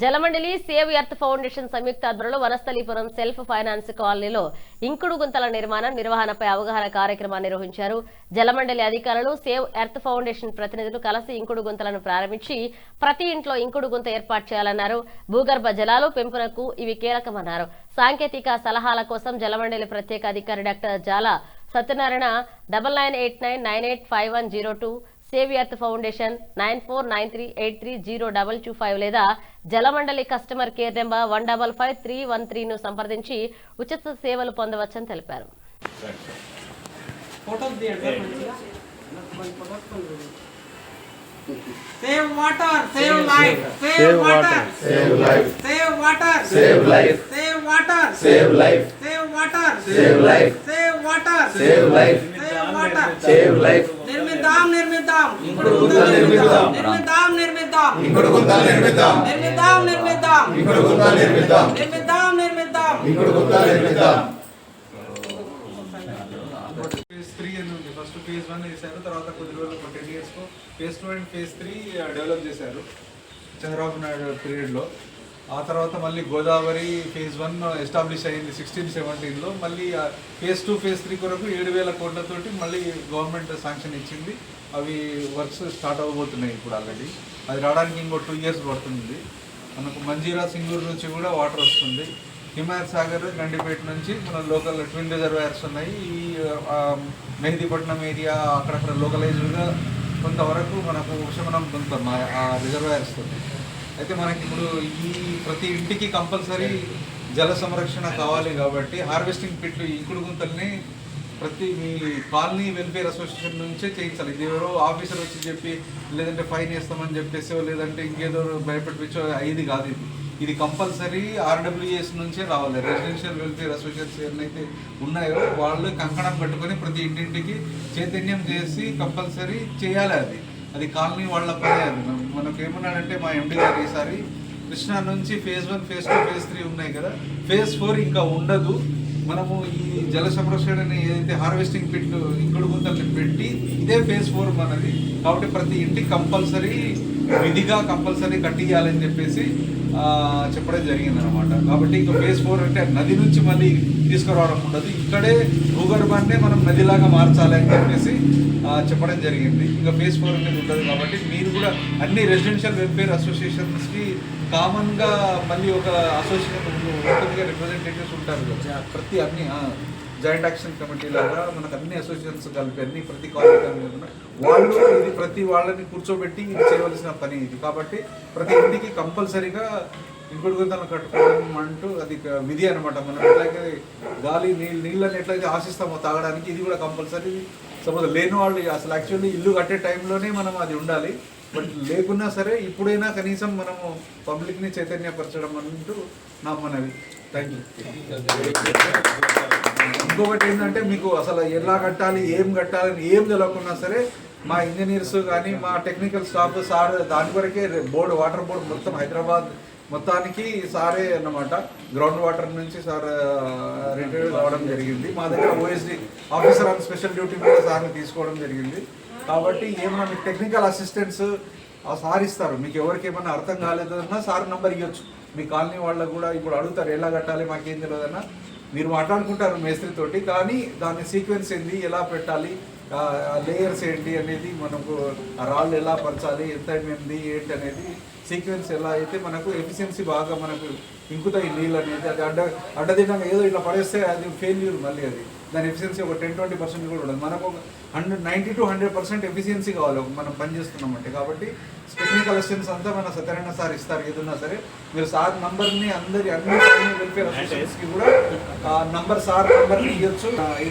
జలమండలి save earth foundation సంయుక్త ఆధ్వర్యంలో Vanasthalipuram self finance కాలనీలో ఇంకుడు గుంతల నిర్వహణపై అవగాహన కార్యక్రమాన్ని నిర్వహించారు. జలమండలి అధికారులు సేవ్ ఎర్త్ ఫౌండేషన్ ప్రతినిధులు కలిసి ఇంకుడు గుంతలను ప్రారంభించి ప్రతి ఇంట్లో ఇంకుడు గుంత ఏర్పాటు చేయాలన్నారు. భూగర్భ జలాలు పెంపునకు ఇవి కీలకమన్నారు. సాంకేతిక సలహాల కోసం జలమండలి ప్రత్యేక అధికారి డాక్టర్ జాల సత్యనారాయణ 9989985102 సేవ్ ఎర్త్ ఫౌండేషన్ 9493830225 లేదా జలమండలి కస్టమర్ కేర్ నెంబర్ 155313 ను సంప్రదించి ఉచిత సేవలు పొందవచ్చని తెలిపారు. Save water, save life. Save water, save life. Save water, save life. Save water, save life. Save water, save life. Save water, save life. Save water, save life. నిర్మిద్దాం ఇంకుడు గుంతలు నిర్మిద్దాం. నిర్మిద్దాం ఇంకుడు గుంతలు నిర్మిద్దాం. నిర్మిద్దాం ఇంకుడు గుంతలు నిర్మిద్దాం. నిర్మిద్దాం ఇంకుడు గుంతలు నిర్మిద్దాం. phase 3 అని ఉంది. ఫస్ట్ phase 1 చేశారు, తర్వాత కొద్ది రోజులు 10 years కు phase 2 అండ్ phase 3 డెవలప్ చేశారు చంద్రబాబు నాయుడు పీరియడ్లో. ఆ తర్వాత మళ్ళీ గోదావరి phase 1 ఎస్టాబ్లిష్ అయింది 16-17లో. మళ్ళీ phase 2 phase 3 కొరకు 7,000 కోట్లతోటి మళ్ళీ గవర్నమెంట్ శాంక్షన్ ఇచ్చింది. అవి వర్క్స్ స్టార్ట్ అవ్వబోతున్నాయి ఇప్పుడు ఆల్రెడీ. అది రావడానికి ఇంకో 2 years పడుతుంది. మనకు మంజీరా సింగూరు నుంచి కూడా వాటర్ వస్తుంది. హిమాయత్ సాగర్ గండిపేట నుంచి మన లోకల్ ట్విన్ రిజర్వాయర్స్ ఉన్నాయి. ఈ మెహదీపట్నం ఏరియా అక్కడక్కడ లోకలైజ్డ్గా కొంతవరకు మనకు ఉపశమనం పొందుతాం ఆ రిజర్వాయర్స్తో. అయితే మనకి ఇప్పుడు ఈ ప్రతి ఇంటికి కంపల్సరీ జల సంరక్షణ కావాలి కాబట్టి హార్వెస్టింగ్ పిట్లు ఇంకుడు గుంతల్ని ప్రతి మీ కాలనీ వెల్ఫేర్ అసోసియేషన్ నుంచే చేయించాలి. ఇది ఎవరో ఆఫీసర్ వచ్చి చెప్పి లేదంటే ఫైన్ వేస్తామని చెప్పేసో లేదంటే ఇంకేదో భయపెట్టించో అయ్యేది కాదు. ఇది కంపల్సరీ ఆర్డబ్ల్యూఎస్ నుంచే రావాలి. రెసిడెన్షియల్ వెల్ఫేర్ అసోసియేషన్స్ ఏమైతే ఉన్నాయో వాళ్ళు కంకణం కట్టుకొని ప్రతి ఇంటింటికి చైతన్యం చేసి కంపల్సరీ చేయాలి. అది కాలనీ వాళ్ళ పనే. అది మనకు ఏమన్నాడంటే మా ఎండి గారు ఈసారి కృష్ణా నుంచి phase 1 phase 2 phase 3 ఉన్నాయి కదా, phase 4 ఇంకా ఉండదు. మనము ఈ జల సంరక్షణని ఏదైతే హార్వెస్టింగ్ పిట్ ఇంకుడు గుంతల్ని పెట్టి ఇదే phase 4 మనది కాబట్టి ప్రతి ఇంటికి కంపల్సరీ విధిగా కంపల్సరీ కట్టియాలని చెప్పేసి చెప్పడం జరిగింది అనమాట. కాబట్టి ఇంకా phase 4 అంటే నది నుంచి మళ్ళీ తీసుకురావడం ఉండదు, ఇక్కడే భూగర్భాన్నే మనం నదిలాగా మార్చాలి అని చెప్పేసి చెప్పడం జరిగింది. ఇంకా phase 4 అనేది ఉండదు. కాబట్టి మీరు కూడా అన్ని రెసిడెన్షియల్ వెల్ఫేర్ అసోసియేషన్స్కి కామన్గా మళ్ళీ ఒక అసోసియేషన్ ఉంటుందిగా, రిప్రజెంటేటివ్స్ ఉంటారు కదా ప్రతి అన్ని జాయింట్ యాక్షన్ కమిటీ లాగా మనకు అన్ని అసోసియేషన్స్ కలిపి అన్ని ప్రతి కాలేజీ వాళ్ళు ఇది ప్రతి వాళ్ళని కూర్చోబెట్టి ఇది చేయవలసిన పని ఇది. కాబట్టి ప్రతి ఇంటికి కంపల్సరీగా ఇంకుడు గుంతలను కట్టుకోవడం అంటూ అది విధి అనమాట. మనం ఎట్లయితే గాలి నీళ్ళని ఎట్లయితే ఆశిస్తామో తాగడానికి ఇది కూడా కంపల్సరీ. సపోజ్ లేని వాళ్ళు అసలు యాక్చువల్లీ ఇల్లు కట్టే టైంలోనే మనం అది ఉండాలి. బట్ లేకున్నా సరే ఇప్పుడైనా కనీసం మనము పబ్లిక్ని చైతన్యపరచడం అంటూ నా మనవి. Thank you. ఇంకొకటి ఏంటంటే మీకు అసలు ఎలా కట్టాలి ఏం కట్టాలని ఏం తెలియకున్నా సరే మా ఇంజనీర్స్ కానీ మా టెక్నికల్ స్టాఫ్ సార్ దాని వరకే వాటర్ బోర్డు మొత్తం హైదరాబాద్ మొత్తానికి సారే అన్నమాట. గ్రౌండ్ వాటర్ నుంచి సార్ రిటైర్ అవ్వడం జరిగింది. మా దగ్గర OSD officer on special duty మీద సార్ని తీసుకోవడం జరిగింది. కాబట్టి ఏమన్నా మీకు టెక్నికల్ అసిస్టెంట్స్ సార్ ఇస్తారు. మీకు ఎవరికి ఏమన్నా అర్థం కాలేదన్నా సార్ నంబర్ ఇవ్వచ్చు. మీ కాలనీ వాళ్ళకు కూడా ఇప్పుడు అడుగుతారు ఎలా కట్టాలి మాకేం తెలియదన్నా మీరు మాట్లాడుకుంటారు మేస్త్రితోటి. కానీ దాని సీక్వెన్స్ ఏంటి, ఎలా పెట్టాలి, లేయర్స్ ఏంటి అనేది, మనకు రాళ్ళు ఎలా పరచాలి, ఎంత ఏంటి అనేది సీక్వెన్స్ ఎలా అయితే మనకు ఎఫిషియన్సీ బాగా మనకు ఇంకుతాయి నీళ్ళు అనేది. అది అడ్డదిడ్డంగా ఏదో ఇట్లా పడేస్తే అది ఫెయిల్యూర్. మళ్ళీ అది దాని ఎఫిషియన్సీ ఒక 10-20% కూడా ఉండదు. మనకు 90 to 100% ఎఫిషియన్సీ కావాలి మనం పని చేస్తున్నామంటే. కాబట్టి టెక్నికల్ అసిస్టెన్స్ అంతా మన సత్యనారాయణ సార్ ఇస్తారు. ఏదన్నా సరే మీరు సార్ నంబర్ని అన్ని వెల్ఫేర్ అసోసియేషన్స్కి కూడా నంబర్ సార్ నంబర్ని ఇవ్వచ్చు.